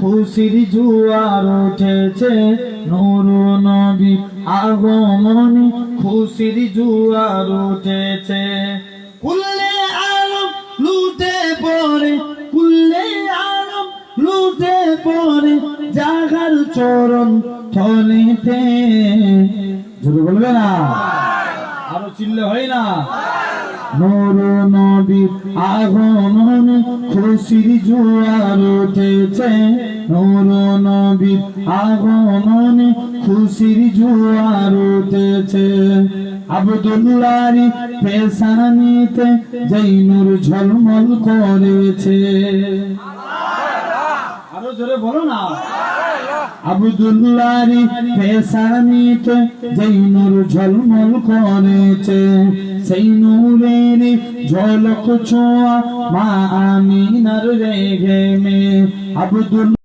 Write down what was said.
খুশির জোয়ার উঠেছে, নূর নবী আগমনে খুশির জোয়ার উঠেছে। কুল্লে আলম লুটে পড়ে, কুল্লে আলম লুটে পড়ে জাগার চরণ থলিতে। জোরে বলবে না, আরো চিল্লে হয় না। নূর নবীর আগমনে খুশির জোয়ার উঠেছে, নূর নবীর আগমনে খুশির জোয়ার উঠেছে। আব্দুল্লাহর পেশানিতে যেই নূর ঝলমল করেছে। আরো জোরে বলো না। আব্দুল্লাহর পেশানিতে যেই নূর ঝলমল করেছে, সেই নূরের ঝলক ছোঁয়া মা আমিনার রেগে মে। আব্দুল